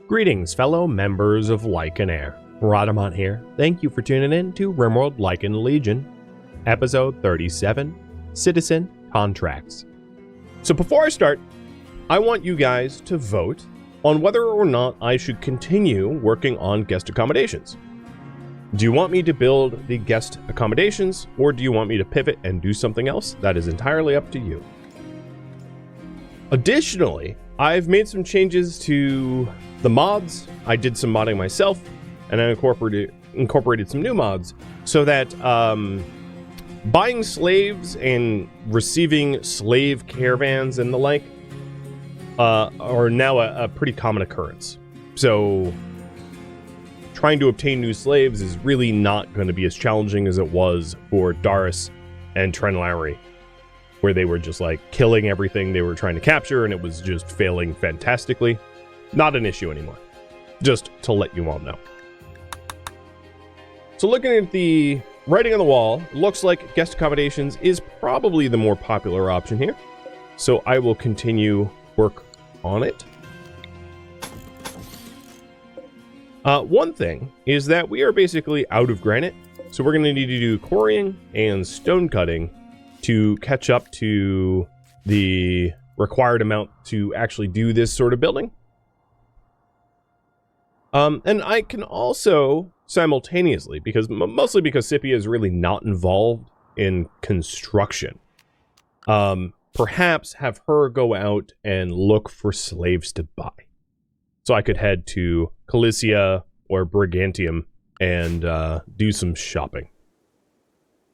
Greetings, fellow members of Lycan Air. Rhadamant here. Thank you for tuning in to RimWorld Lycan Legion, episode 37, Citizen Contracts. So before I start, I want you guys to vote on whether or not I should continue working on guest accommodations. Do you want me to build the guest accommodations, or do you want me to pivot and do something else? That is entirely up to you. Additionally, I've made some changes to the mods. I did some modding myself, and I incorporated some new mods so that buying slaves and receiving slave caravans and the like are now a pretty common occurrence. So trying to obtain new slaves is really not going to be as challenging as it was for Darius and Trenlowry, where they were just like killing everything they were trying to capture and it was just failing fantastically. Not an issue anymore. Just to let you all know. So looking at the writing on the wall, looks like guest accommodations is probably the more popular option here. So I will continue work on it. One thing is that we are basically out of granite. So we're going to need to do quarrying and stone cutting to catch up to the required amount to actually do this sort of building. And I can also simultaneously, mostly because Scipia is really not involved in construction, perhaps have her go out and look for slaves to buy. So I could head to Cilicia or Brigantium and do some shopping.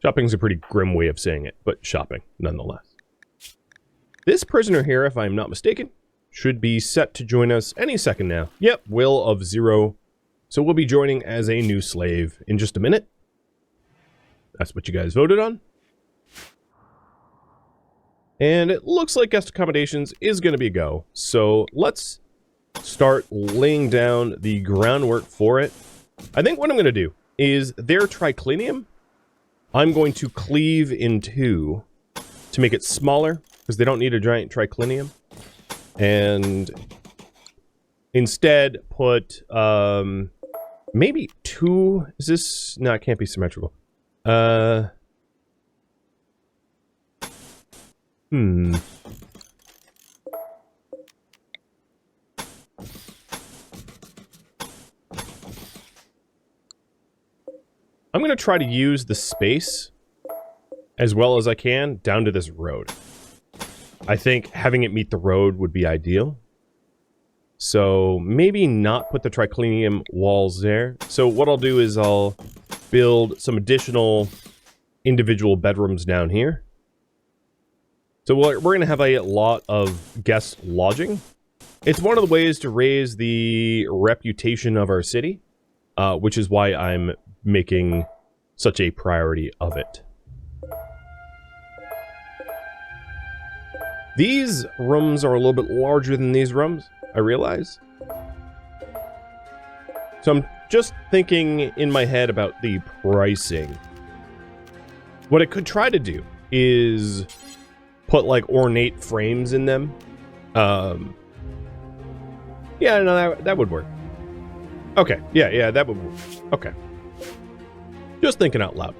Shopping's a pretty grim way of saying it, but shopping nonetheless. This prisoner here, if I'm not mistaken, should be set to join us any second now. Yep, Will of Zero. So we'll be joining as a new slave in just a minute. That's what you guys voted on. And it looks like guest accommodations is going to be a go. So let's start laying down the groundwork for it. I think what I'm going to do is their triclinium, I'm going to cleave in two to make it smaller, because they don't need a giant triclinium. And instead put, maybe two, is this, no, it can't be symmetrical. I'm going to try to use the space as well as I can down to this road. I think having it meet the road would be ideal. So maybe not put the triclinium walls there. So what I'll do is I'll build some additional individual bedrooms down here. So we're going to have a lot of guest lodging. It's one of the ways to raise the reputation of our city, which is why I'm making such a priority of it. These rooms are a little bit larger than these rooms, I realize. So I'm just thinking in my head about the pricing. What I could try to do is put like ornate frames in them. Yeah, no, that would work. Okay, yeah, that would work. Okay. Just thinking out loud.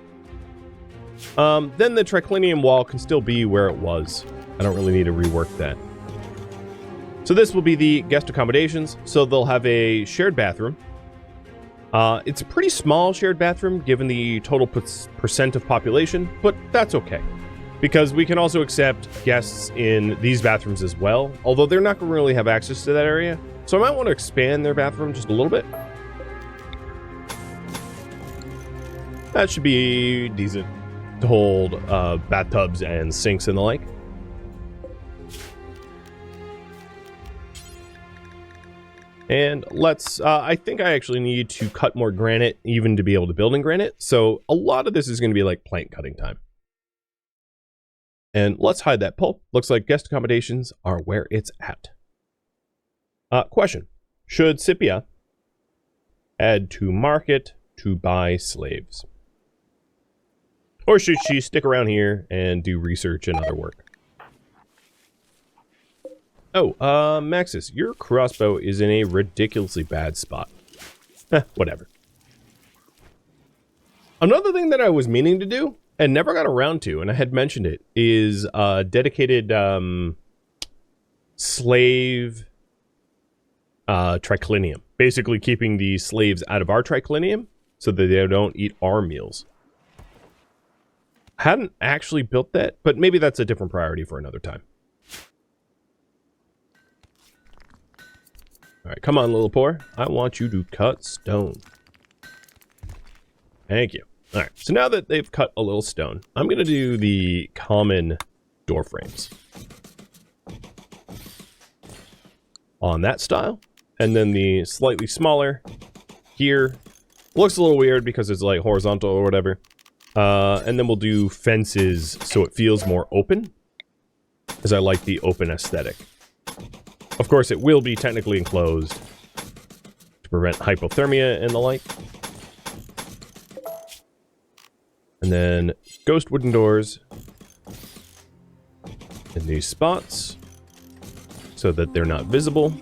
Then the triclinium wall can still be where it was. I don't really need to rework that. So this will be the guest accommodations. So they'll have a shared bathroom. It's a pretty small shared bathroom given the total percent of population, but that's okay. Because we can also accept guests in these bathrooms as well, although they're not going to really have access to that area. So I might want to expand their bathroom just a little bit. That should be decent to hold bathtubs and sinks and the like. And let's, I think I actually need to cut more granite even to be able to build in granite. So a lot of this is going to be like plank cutting time. And let's hide that pulp. Looks like guest accommodations are where it's at. Question. Should Scipia add to market to buy slaves? Or should she stick around here and do research and other work? Oh, Maxis, your crossbow is in a ridiculously bad spot. Whatever. Another thing that I was meaning to do, and never got around to, and I had mentioned it, is dedicated slave triclinium. Basically keeping the slaves out of our triclinium so that they don't eat our meals. I hadn't actually built that, but maybe that's a different priority for another time. Alright, come on, little poor. I want you to cut stone. Thank you. Alright, so now that they've cut a little stone, I'm going to do the common door frames. On that style. And then the slightly smaller here. Looks a little weird because it's like horizontal or whatever. And then we'll do fences so it feels more open. Because I like the open aesthetic. Of course, it will be technically enclosed to prevent hypothermia and the like. And then ghost wooden doors in these spots so that they're not visible.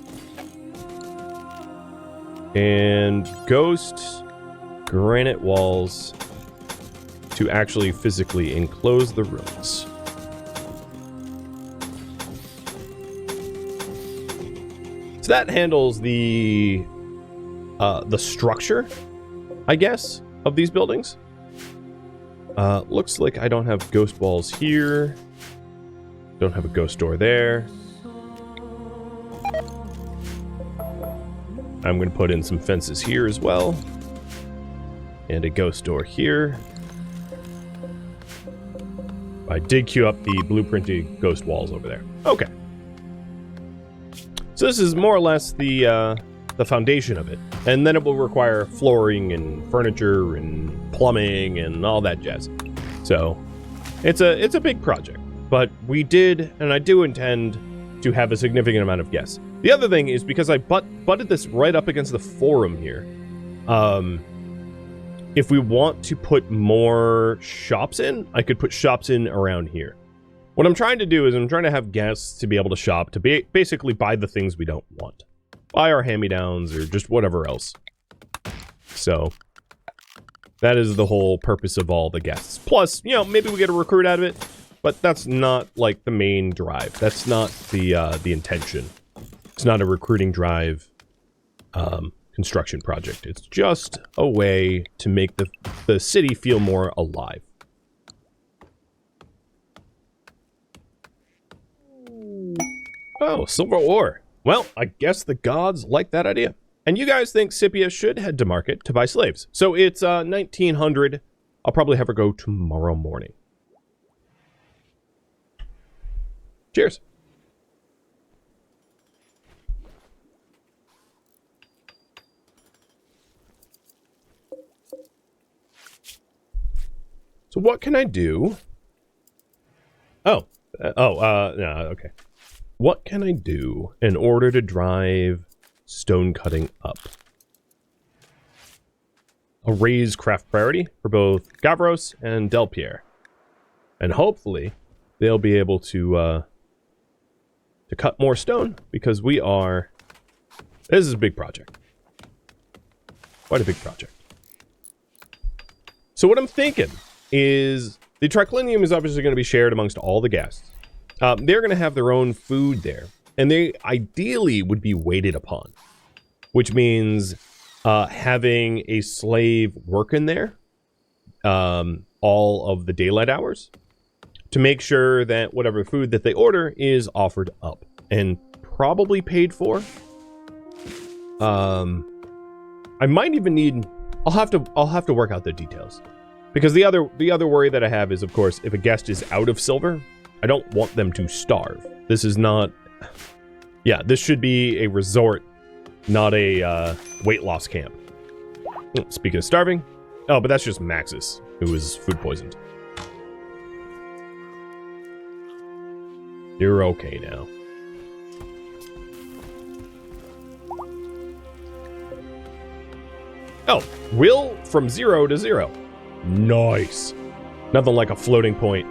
And ghost granite walls to actually physically enclose the rooms. So that handles the structure, I guess, of these buildings. Looks like I don't have ghost walls here. Don't have a ghost door there. I'm going to put in some fences here as well. And a ghost door here. I did queue up the blueprinted ghost walls over there. Okay. So this is more or less the foundation of it. And then it will require flooring and furniture and plumbing and all that jazz. So it's a big project. But we did, and I do intend to have a significant amount of guests. The other thing is because I butted this right up against the forum here. If we want to put more shops in, I could put shops in around here. What I'm trying to do is I'm trying to have guests to be able to shop, to basically buy the things we don't want. Buy our hand-me-downs or just whatever else. So that is the whole purpose of all the guests. Plus, you know, maybe we get a recruit out of it, but that's not like the main drive. That's not the intention. It's not a recruiting drive construction project. It's just a way to make the city feel more alive. Oh, silver ore. Well, I guess the gods like that idea. And you guys think Scipia should head to market to buy slaves. So it's 1900. I'll probably have her go tomorrow morning. Cheers. So what can I do? No, okay. What can I do in order to drive stone cutting up? I'll raise craft priority for both Gavros and Delpierre. And hopefully they'll be able to cut more stone because this is a big project. Quite a big project. So what I'm thinking is the triclinium is obviously going to be shared amongst all the guests. They're going to have their own food there, and they ideally would be waited upon, which means having a slave work in there all of the daylight hours to make sure that whatever food that they order is offered up and probably paid for. I might even need. I'll have to work out the details. Because the other worry that I have is, of course, if a guest is out of silver, I don't want them to starve. This is not... Yeah, this should be a resort, not a weight loss camp. Speaking of starving... Oh, but that's just Maxis, who is food poisoned. You're okay now. Oh, will from 0 to 0. Nice. Nothing like a floating point.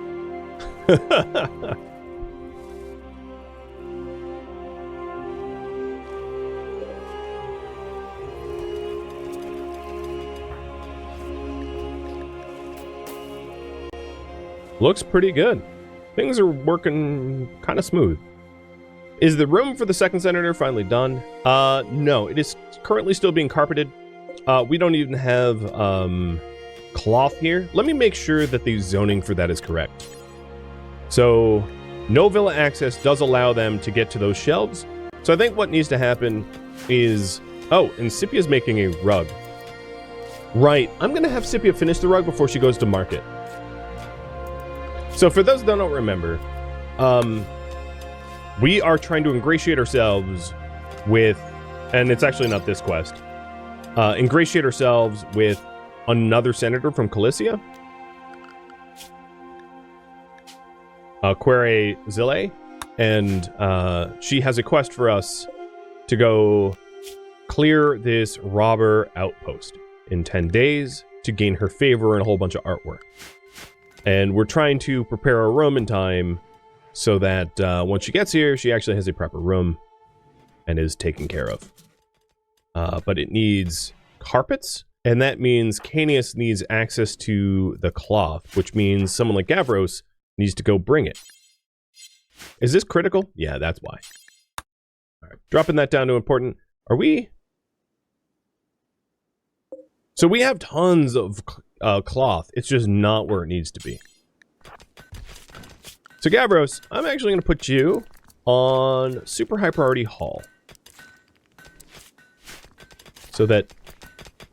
Looks pretty good. Things are working kind of smooth. Is the room for the second senator finally done? No, it is currently still being carpeted. We don't even have cloth here. Let me make sure that the zoning for that is correct. So, no villa access does allow them to get to those shelves. So I think what needs to happen is... Oh, and Scipia's making a rug. Right, I'm going to have Scipia finish the rug before she goes to market. So for those that don't remember, we are trying to ingratiate ourselves with... And it's actually not this quest. Ingratiate ourselves with another senator from Cilicia. Quere Zille. And she has a quest for us to go clear this robber outpost in 10 days to gain her favor and a whole bunch of artwork. And we're trying to prepare our room in time so that once she gets here, she actually has a proper room and is taken care of. But it needs carpets, and that means Canius needs access to the cloth, which means someone like Gavros needs to go bring it. Is this critical? Yeah, that's why. All right, dropping that down to important. Are we... So we have tons of cloth. It's just not where it needs to be. So Gavros, I'm actually going to put you on super high priority hall. So that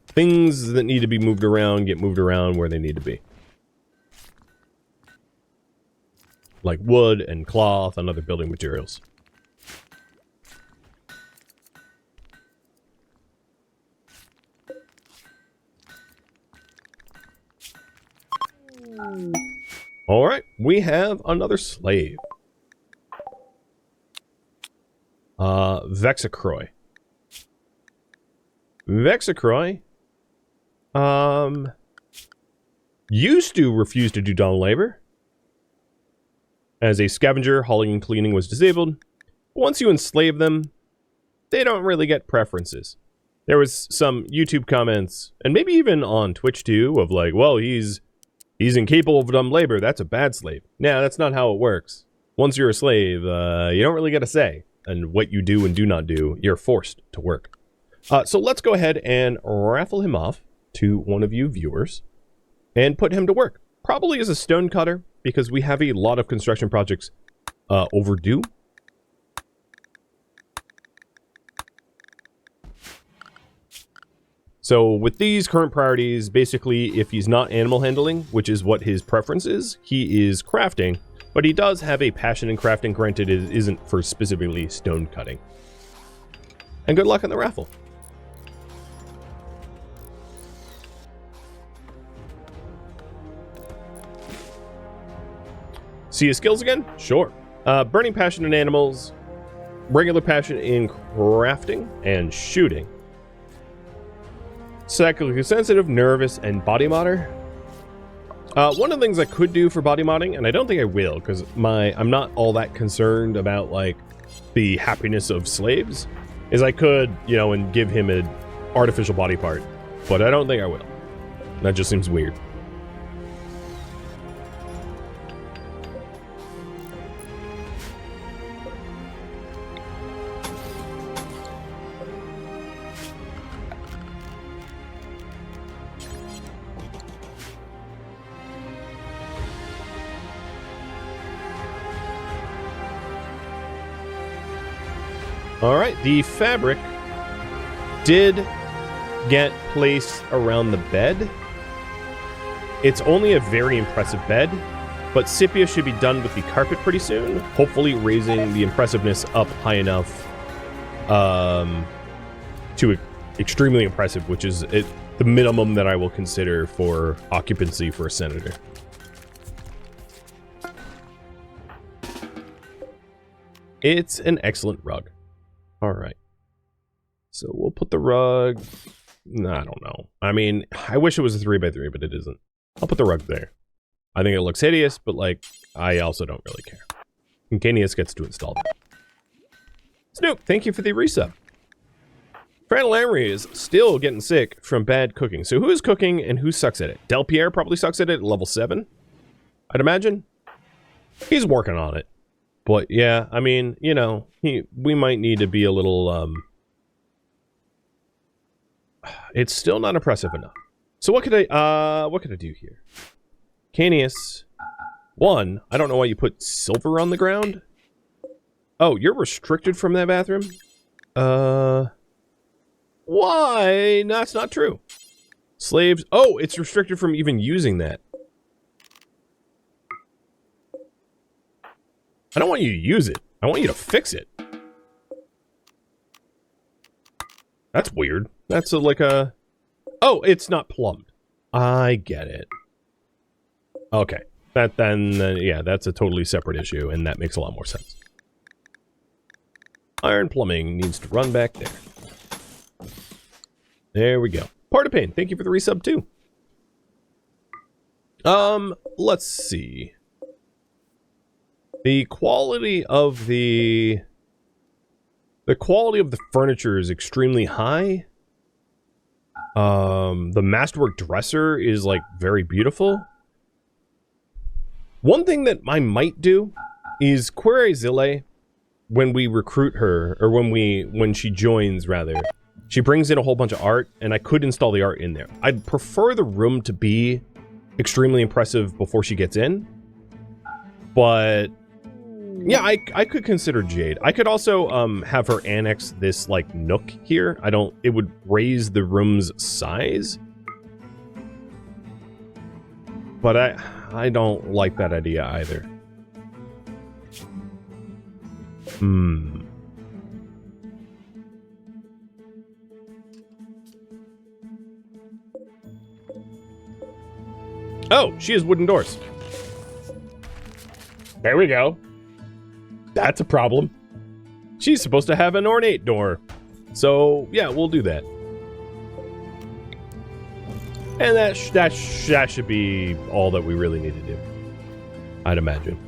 things that need to be moved around get moved around where they need to be. Like wood and cloth and other building materials. Alright, we have another slave. Vexacroy. Vexacroy used to refuse to do dawn labor. As a scavenger, hauling and cleaning was disabled. Once you enslave them, they don't really get preferences. There was some YouTube comments, and maybe even on Twitch too, of like, well, he's incapable of dumb labor, that's a bad slave. Nah, that's not how it works. Once you're a slave, you don't really get a say. And what you do and do not do, you're forced to work. So let's go ahead and raffle him off to one of you viewers and put him to work. Probably as a stone cutter, because we have a lot of construction projects overdue. So with these current priorities, basically if he's not animal handling, which is what his preference is, he is crafting, but he does have a passion in crafting. Granted, it isn't for specifically stone cutting. And good luck on the raffle. See his skills again? Sure. Burning passion in animals, regular passion in crafting and shooting. Psychically sensitive, nervous, and body modder. One of the things I could do for body modding, and I don't think I will, because I'm not all that concerned about like the happiness of slaves, is I could, you know, and give him an artificial body part, but I don't think I will. That just seems weird. Alright, the fabric did get placed around the bed. It's only a very impressive bed, but Scipia should be done with the carpet pretty soon, hopefully raising the impressiveness up high enough to extremely impressive, which is the minimum that I will consider for occupancy for a senator. It's an excellent rug. All right. So we'll put the rug... I don't know. I mean, I wish it was a 3x3, but it isn't. I'll put the rug there. I think it looks hideous, but like, I also don't really care. And Canius gets to install that. Snoop, thank you for the resub. Fran Lamory is still getting sick from bad cooking. So who is cooking and who sucks at it? Del Pierre probably sucks at it at level 7. I'd imagine. He's working on it. But yeah, I mean, you know, we might need to be a little, it's still not impressive enough. So what could I do here? Canius. One, I don't know why you put silver on the ground. Oh, you're restricted from that bathroom? Why? No, that's not true. Slaves. Oh, it's restricted from even using that. I don't want you to use it. I want you to fix it. That's weird. That's like a... Oh, it's not plumbed. I get it. Okay. Yeah, that's a totally separate issue, and that makes a lot more sense. Iron plumbing needs to run back there. There we go. Part-of-Pain, thank you for the resub too. Let's see. The quality of the furniture is extremely high. The masterwork dresser is like very beautiful. One thing that I might do is Quere Zille, when we recruit her, or when she joins rather, she brings in a whole bunch of art, and I could install the art in there. I'd prefer the room to be extremely impressive before she gets in, but yeah, I could consider Jade. I could also have her annex this like nook here. It would raise the room's size, but I don't like that idea either. Oh, she has wooden doors. There we go. That's a problem. She's supposed to have an ornate door. So, yeah, we'll do that. And that should be all that we really need to do, I'd imagine.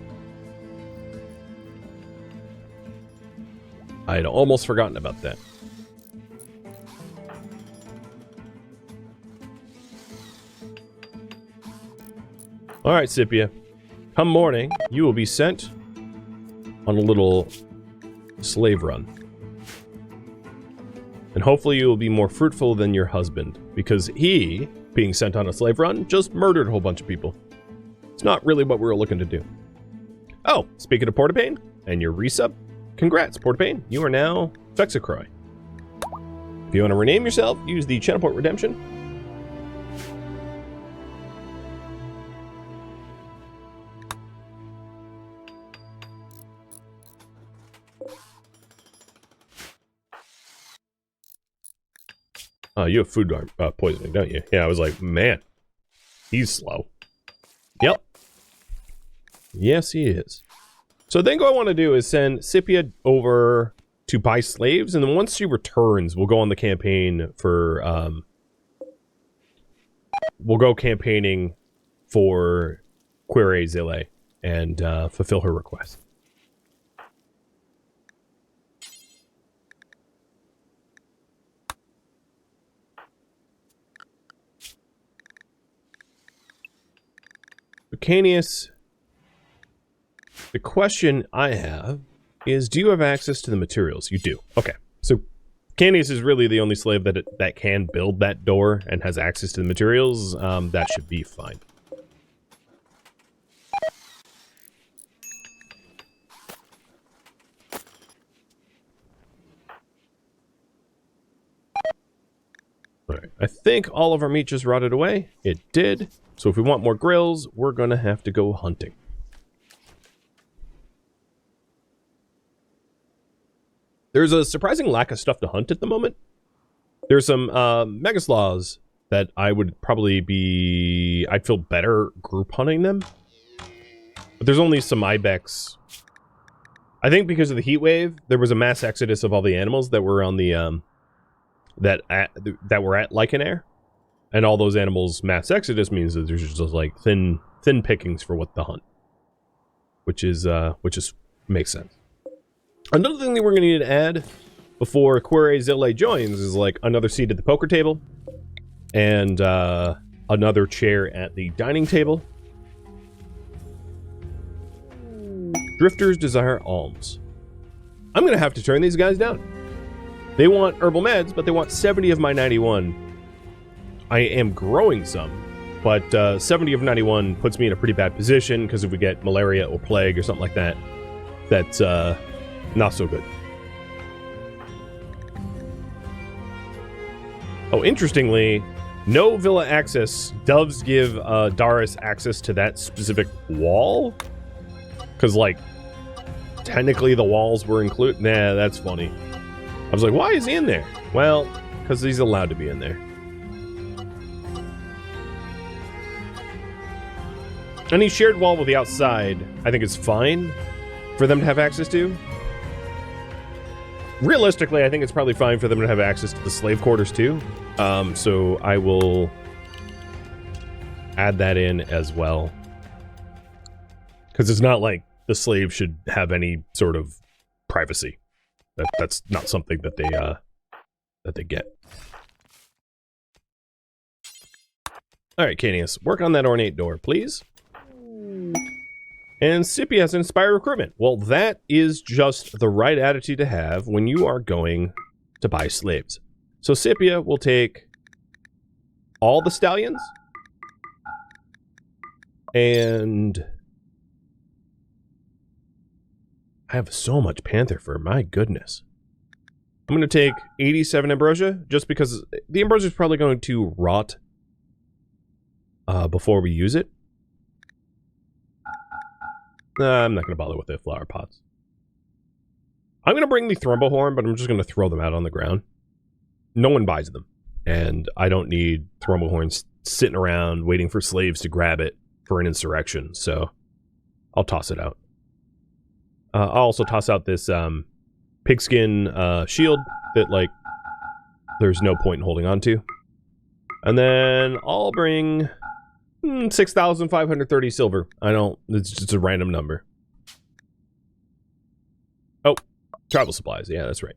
I'd almost forgotten about that. Alright, Scipia. Come morning, you will be sent on a little slave run. And hopefully you will be more fruitful than your husband, because he, being sent on a slave run, just murdered a whole bunch of people. It's not really what we were looking to do. Oh, speaking of Portapane, and your resub, congrats, Portapane. You are now Fexacroy. If you want to rename yourself, use the Channelport Redemption. You have food poisoning, don't you? Yeah, I was like, man, he's slow. Yep. Yes, he is. So I think what I want to do is send Scipia over to buy slaves, and then once she returns, we'll go on the campaign for, we'll go campaigning for Quere Zille and fulfill her request. Canius, the question I have is, do you have access to the materials? You do. Okay. So Canius is really the only slave that can build that door and has access to the materials. That should be fine. Alright. I think all of our meat just rotted away. It did. So if we want more grills, we're going to have to go hunting. There's a surprising lack of stuff to hunt at the moment. There's some Megaslaws that I would probably be... I'd feel better group hunting them. But there's only some Ibex. I think because of the heat wave, there was a mass exodus of all the animals that were on the... that were at Lycan. And all those animals mass exodus means that there's just like thin pickings for what to hunt, which makes sense. Another thing that we're going to need to add before Quere Zille joins is like another seat at the poker table and another chair at the dining table. Drifters desire alms. I'm going to have to turn these guys down. They want herbal meds, but they want 70 of my 91. I am growing some, but 70 of 91 puts me in a pretty bad position, because if we get malaria or plague or something like that, that's not so good. Oh, interestingly, no villa access does give Darius access to that specific wall. Because, like, technically the walls were included. Nah, that's funny. I was like, why is he in there? Well, because he's allowed to be in there. Any shared wall with the outside, I think it's fine for them to have access to. Realistically, I think it's probably fine for them to have access to the slave quarters too. So I will add that in as well. Because it's not like the slaves should have any sort of privacy. That's not something that they get. All right, Canius, work on that ornate door, please. And Scipia has inspired recruitment. Well, that is just the right attitude to have when you are going to buy slaves. So Scipia will take all the stallions and I have so much panther fur, my goodness. I'm going to take 87 ambrosia just because the ambrosia is probably going to rot before we use it. I'm not going to bother with the flower pots. I'm going to bring the thrombohorn, but I'm just going to throw them out on the ground. No one buys them. And I don't need thrombohorns sitting around waiting for slaves to grab it for an insurrection. So I'll toss it out. I'll also toss out this pigskin shield that, like, there's no point in holding on to. And then I'll bring 6,530 silver. It's just a random number. Oh, travel supplies. Yeah, that's right.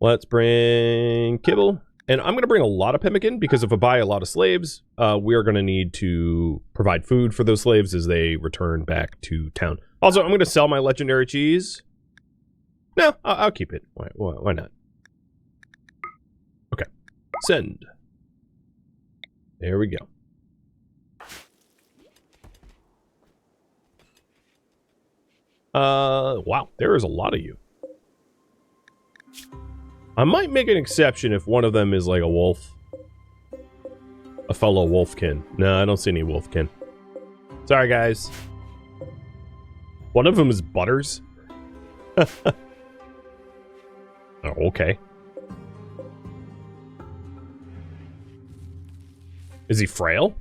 Let's bring kibble. And I'm going to bring a lot of pemmican because if I buy a lot of slaves, we are going to need to provide food for those slaves as they return back to town. Also, I'm going to sell my legendary cheese. No, I'll keep it. Why not? Okay. Send. There we go. Wow, there is a lot of you. I might make an exception if one of them is like a wolf. A fellow wolfkin. No, I don't see any wolfkin. Sorry, guys. One of them is Butters. Oh, okay. Is he frail?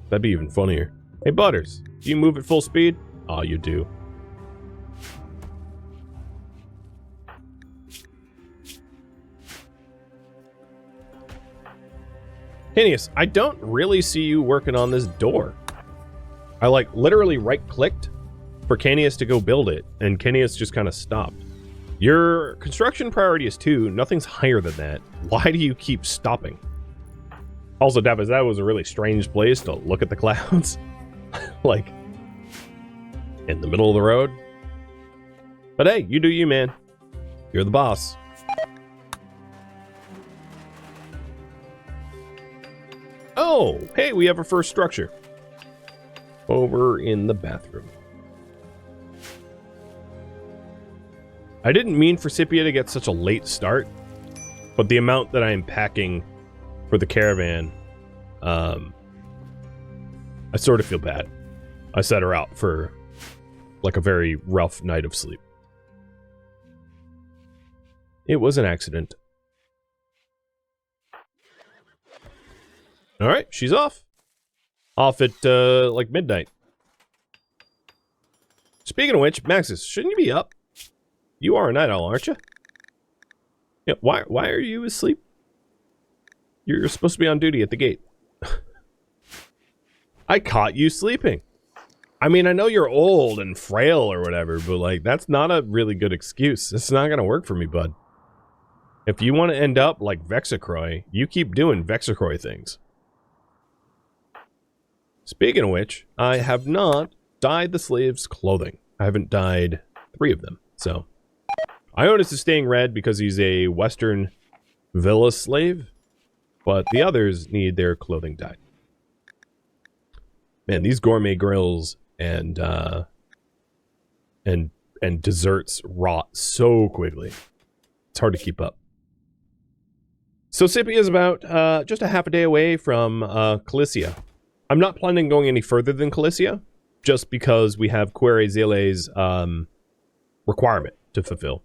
That'd be even funnier. Hey, Butters, do you move at full speed? Oh, you do. Canius, I don't really see you working on this door. I, like, literally right-clicked for Canius to go build it, and Canius just kind of stopped. Your construction priority is 2. Nothing's higher than that. Why do you keep stopping? Also, Davis, that was a really strange place to look at the clouds. Like, in the middle of the road. But hey, you do you, man. You're the boss. Oh, hey, we have our first structure. Over in the bathroom. I didn't mean for Scipia to get such a late start, but the amount that I'm packing for the caravan, I sort of feel bad. I set her out for like a very rough night of sleep. It was an accident. All right, she's off. Off at, like, midnight. Speaking of which, Maxis, shouldn't you be up? You are a night owl, aren't you? Yeah, why are you asleep? You're supposed to be on duty at the gate. I caught you sleeping. I mean, I know you're old and frail or whatever, but, like, that's not a really good excuse. It's not gonna work for me, bud. If you want to end up like Vexacroy, you keep doing Vexacroy things. Speaking of which, I have not dyed the slaves' clothing. I haven't dyed 3 of them. So, Ionis is staying red because he's a Western villa slave, but the others need their clothing dyed. Man, these gourmet grills and desserts rot so quickly. It's hard to keep up. So Scythia is about just a half a day away from Cilicia. I'm not planning on going any further than Cilicia, just because we have Quere Zele's requirement to fulfill.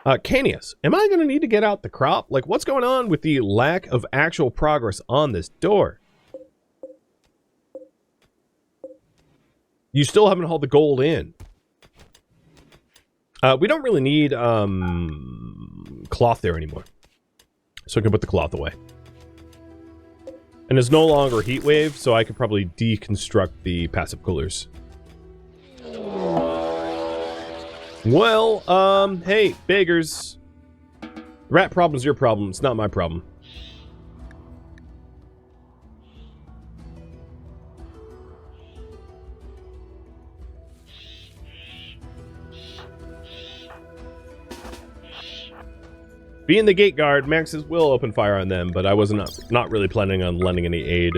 Canius, am I going to need to get out the crop? Like, what's going on with the lack of actual progress on this door? You still haven't hauled the gold in. We don't really need cloth there anymore. So I can put the cloth away. And it's no longer a heat wave, so I could probably deconstruct the passive coolers. Well, hey, beggars. Rat problem's your problem, it's not my problem. Being the gate guard, Maxes will open fire on them, but I was not really planning on lending any aid.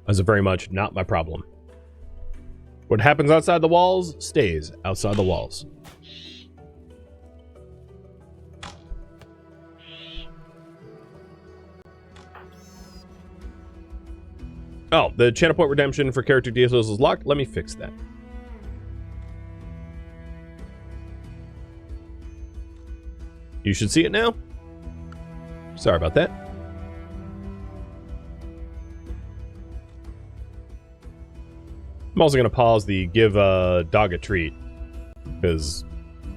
As a very much not my problem. What happens outside the walls stays outside the walls. Oh, the channel point redemption for character details is locked. Let me fix that. You should see it now. Sorry about that. I'm also going to pause the give a dog a treat, because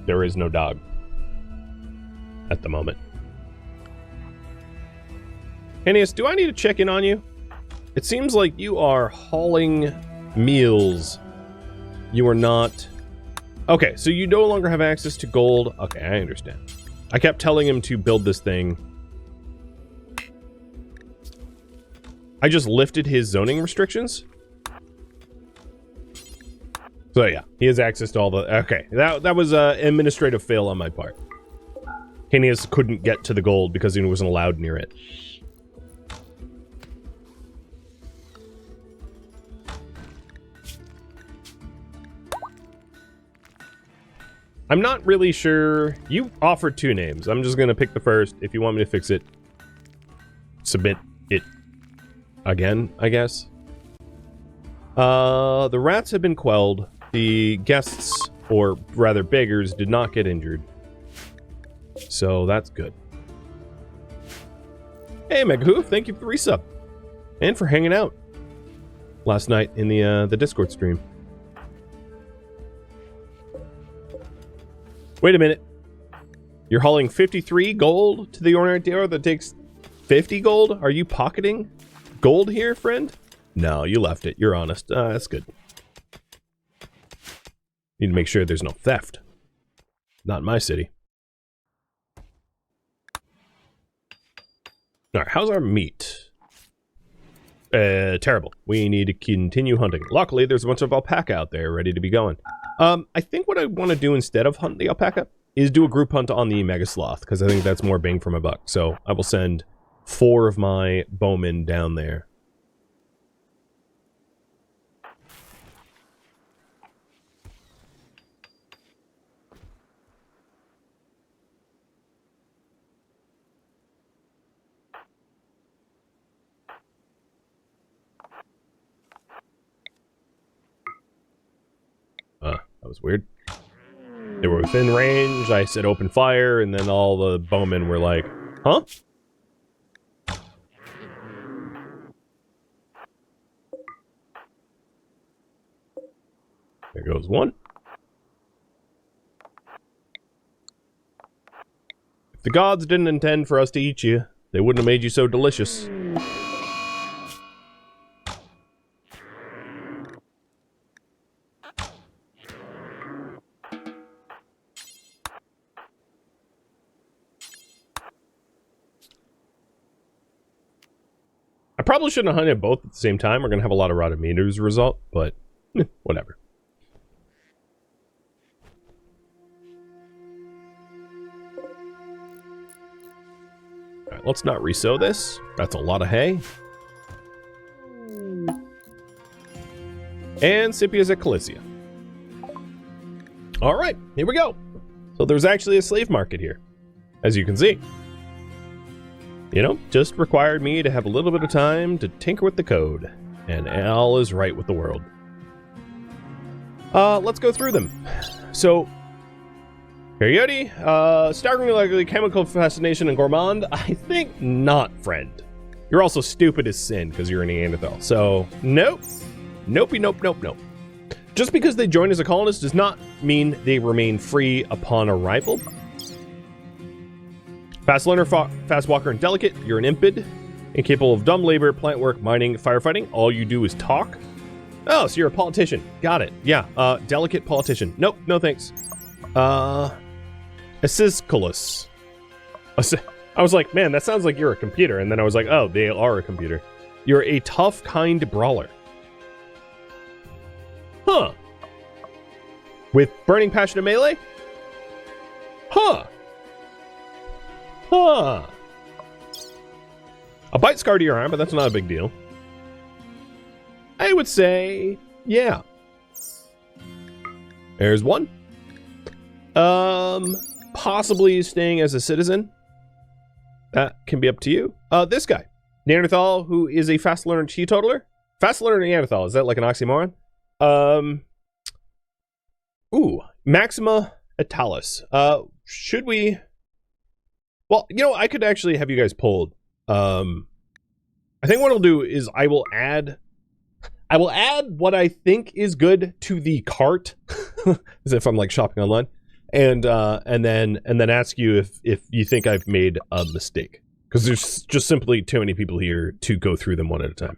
there is no dog at the moment. Hennius, do I need to check in on you? It seems like you are hauling meals. You are not... Okay, so you no longer have access to gold. Okay, I understand. I kept telling him to build this thing. I just lifted his zoning restrictions. So yeah, he has access to all the... Okay, that was an administrative fail on my part. Canius couldn't get to the gold because he wasn't allowed near it. I'm not really sure. You offered 2 names. I'm just going to pick the first. If you want me to fix it, submit it again, I guess. The rats have been quelled. The guests, or rather beggars, did not get injured. So that's good. Hey, Megahoof, thank you for the resub. And for hanging out last night in the Discord stream. Wait a minute. You're hauling 53 gold to the ordinary dealer that takes 50 gold? Are you pocketing gold here, friend? No, you left it. You're honest. That's good. Need to make sure there's no theft. Not in my city. Alright, how's our meat? Terrible. We need to continue hunting. Luckily, there's a bunch of alpaca out there ready to be going. I think what I want to do instead of hunt the alpaca is do a group hunt on the mega sloth, because I think that's more bang for my buck. So I will send 4 of my bowmen down there. That was weird. They were within range, I said open fire, and then all the bowmen were like, huh? There goes one. If the gods didn't intend for us to eat you, they wouldn't have made you so delicious. probably shouldn't have hunted both at the same time. We're going to have a lot of Rhadamant as a result, but whatever. All right, let's not resow this. That's a lot of hay. And Scipia's at Calicia. All right, here we go. So there's actually a slave market here, as you can see. You know, just required me to have a little bit of time to tinker with the code, and all is right with the world. Let's go through them. So, Peyote, staggeringly chemical fascination and gourmand. I think not, friend. You're also stupid as sin because you're a Neanderthal. So, nope. Nopey, nope, nope, nope. Just because they join as a colonist does not mean they remain free upon arrival. Fast learner, fast walker, and delicate. You're an impid. Incapable of dumb labor, plant work, mining, firefighting. All you do is talk. Oh, so you're a politician. Got it. Yeah. Delicate politician. Nope. No thanks. Assisculus. I was like, man, that sounds like you're a computer. And then I was like, oh, they are a computer. You're a tough, kind brawler. Huh. With burning passion and melee? Huh. Huh. A bite scar to your arm, but that's not a big deal. I would say, yeah. There's one. Possibly staying as a citizen. That can be up to you. This guy. Neanderthal, who is a fast learner teetotaler. Fast learner Neanderthal, is that like an oxymoron? Ooh, Maxima Italis. Should we... Well, you know, I could actually have you guys pulled. I think what I'll do is I will add what I think is good to the cart, as if I'm like shopping online, and then ask you if you think I've made a mistake, because there's just simply too many people here to go through them one at a time.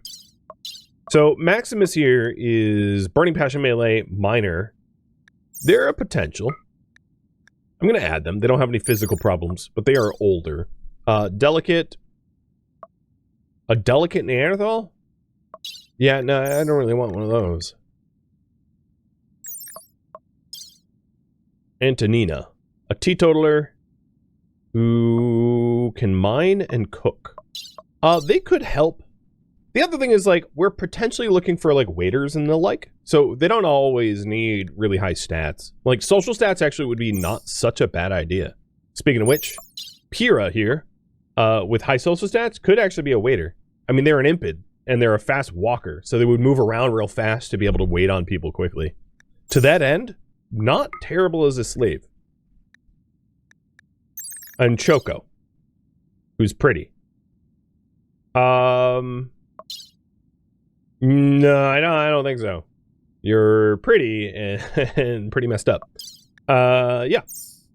So Maximus here is burning passion melee miner. They're a potential. I'm going to add them. They don't have any physical problems, but they are older. Delicate. A delicate Neanderthal? Yeah, no, I don't really want one of those. Antonina. A teetotaler who can mine and cook. They could help. The other thing is, like, we're potentially looking for, like, waiters and the like. So they don't always need really high stats. Like, social stats actually would be not such a bad idea. Speaking of which, Pyrrha here, with high social stats, could actually be a waiter. I mean, they're an impid, and they're a fast walker, so they would move around real fast to be able to wait on people quickly. To that end, not terrible as a slave. And Choco, who's pretty. No, I don't think so. You're pretty and pretty messed up. Yeah.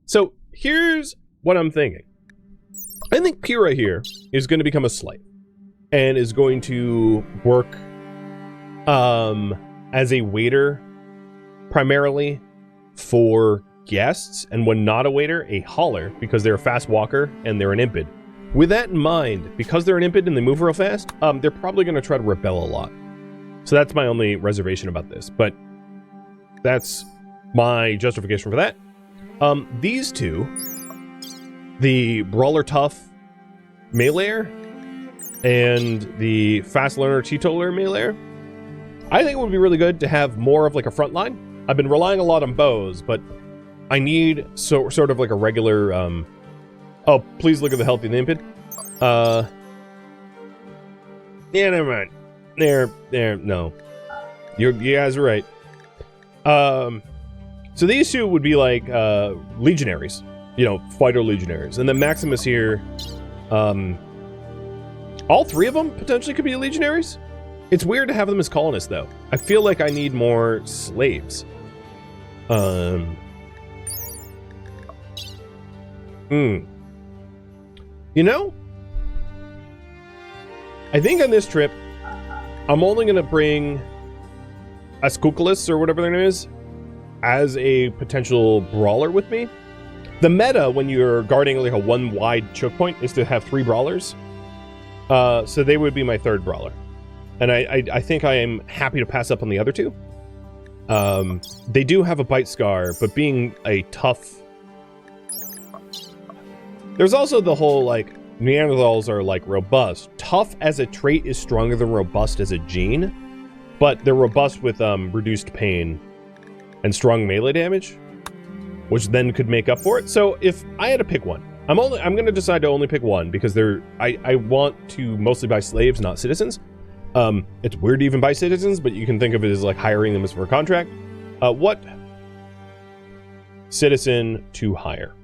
So here's what I'm thinking. I think Pyrrha here is going to become a slave and is going to work as a waiter primarily for guests, and when not a waiter, a hauler, because they're a fast walker and they're an impid. With that in mind, because they're an impid and they move real fast, they're probably going to try to rebel a lot. So that's my only reservation about this, but that's my justification for that. These two, the Brawler Tough Meleer and the Fast Learner Teetotaler Meleer, I think it would be really good to have more of like a front line. I've been relying a lot on bows, but I need sort of like a regular, oh, please look at the healthy impid. Yeah, never mind. There, no. You guys are right. So these two would be like, legionaries. You know, fighter legionaries. And then Maximus here, all three of them potentially could be legionaries. It's weird to have them as colonists, though. I feel like I need more slaves. You know, I think on this trip, I'm only going to bring Ascuculus, or whatever their name is, as a potential brawler with me. The meta, when you're guarding like a one-wide choke point, is to have 3 brawlers. So they would be my third brawler. And I think I am happy to pass up on the other two. They do have a bite scar, but being a tough... There's also the whole, like, Neanderthals are, like, robust. Tough as a trait is stronger than robust as a gene, but they're robust with reduced pain and strong melee damage, which then could make up for it. So if I had to pick one, I'm going to decide to only pick one because I want to mostly buy slaves, not citizens. It's weird to even buy citizens, but you can think of it as like hiring them as for a contract. What citizen to hire?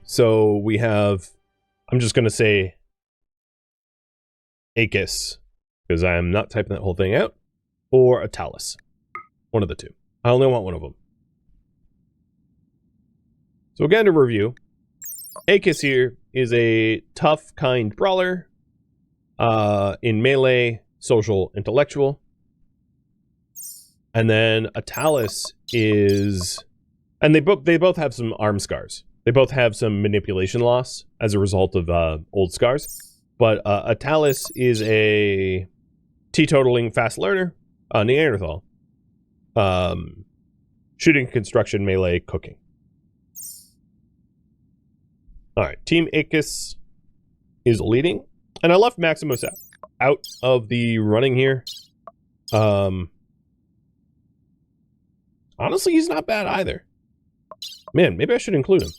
So we have, I'm just going to say Acus, because I am not typing that whole thing out, or a Talus. One of the two. I only want one of them. So again, to review, Acus here is a tough, kind brawler, in melee, social, intellectual. And then a Talus is, and they both have some arm scars. They both have some manipulation loss as a result of old scars. But a Talus is a teetotaling fast learner, Neanderthal. Shooting, construction, melee, cooking. Alright, Team Acus is leading. And I left Maximus out of the running here. Honestly, he's not bad either. Man, maybe I should include him.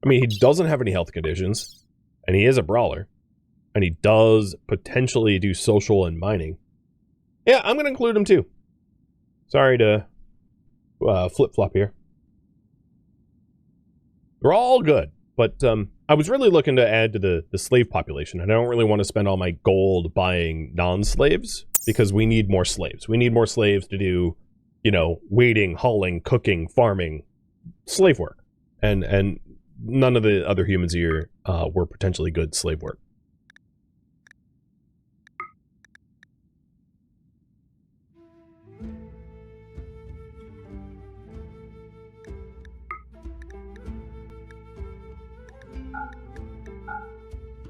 I mean, he doesn't have any health conditions, and he is a brawler, and he does potentially do social and mining. Yeah, I'm going to include him too. Sorry to flip-flop here. They're all good, but I was really looking to add to the slave population, and I don't really want to spend all my gold buying non-slaves, because we need more slaves. We need more slaves to do, you know, waiting, hauling, cooking, farming, slave work. And none of the other humans here were potentially good slave work.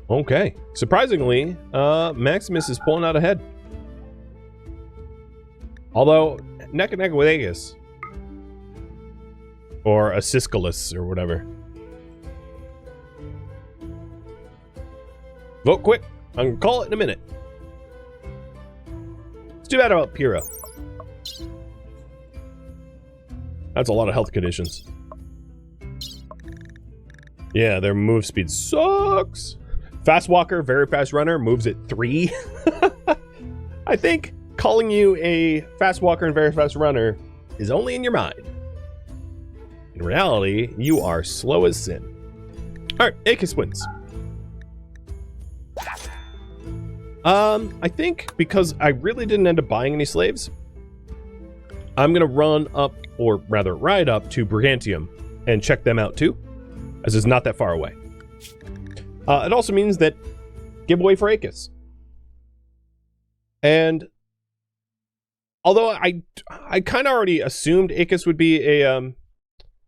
Okay. Surprisingly, Maximus is pulling out ahead. Although, neck and neck with Aegis. Or Asisculus, or whatever. Vote quick. I'm gonna call it in a minute. It's too bad about Pyrrha. That's a lot of health conditions. Yeah, their move speed sucks. Fast walker, very fast runner, moves at 3. I think calling you a fast walker and very fast runner is only in your mind. In reality, you are slow as sin. Alright, Acus wins. I think because I really didn't end up buying any slaves, I'm gonna run up, or rather ride up to Brigantium and check them out too, as it's not that far away. It also means that giveaway for Acus. And although I kind of already assumed Acus would be a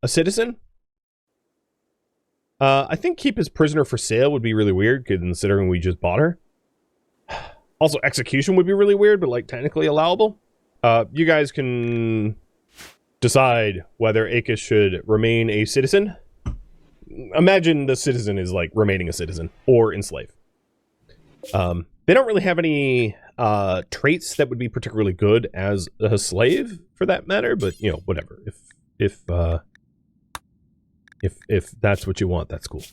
citizen, I think keep his prisoner for sale would be really weird, considering we just bought her. Also, execution would be really weird, but like technically allowable. You guys can decide whether Acus should remain a citizen. Imagine the citizen is like remaining a citizen or enslaved. They don't really have any traits that would be particularly good as a slave, for that matter. But you know, whatever. If that's what you want, that's cool.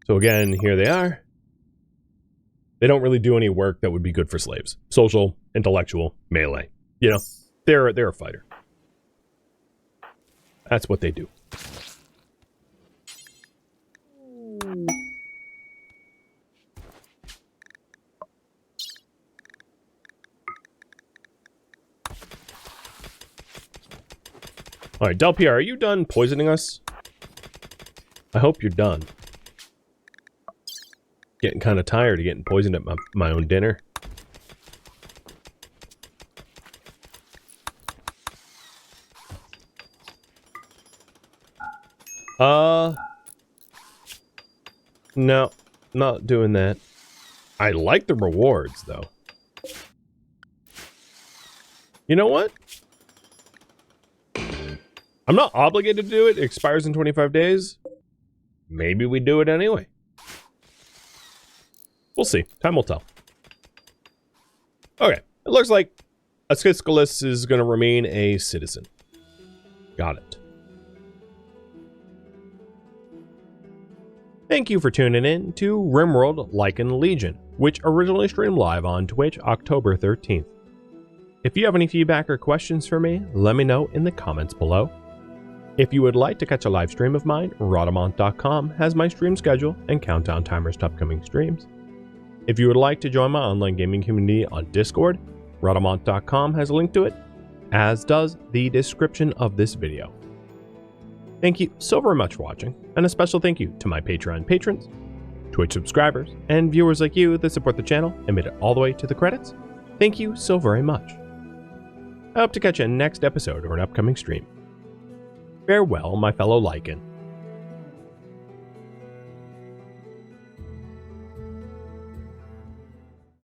So again, here they are. They don't really do any work that would be good for slaves. Social, intellectual, melee. You know, they're a fighter. That's what they do. Alright, Del Pierre, are you done poisoning us? I hope you're done. Getting kind of tired of getting poisoned at my own dinner. No. not doing that. I like the rewards, though. You know what? I'm not obligated to do it. It expires in 25 days. Maybe we do it anyway. We'll see. Time will tell. Okay. It looks like Ascisculus is going to remain a citizen. Got it. Thank you for tuning in to RimWorld Lycan Legion, which originally streamed live on Twitch October 13th. If you have any feedback or questions for me, let me know in the comments below. If you would like to catch a live stream of mine, Rhadamant.com has my stream schedule and countdown timers to upcoming streams. If you would like to join my online gaming community on Discord, Rhadamant.com has a link to it, as does the description of this video. Thank you so very much for watching, and a special thank you to my Patreon patrons, Twitch subscribers, and viewers like you that support the channel and made it all the way to the credits. Thank you so very much. I hope to catch you in the next episode or an upcoming stream. Farewell, my fellow Lycan.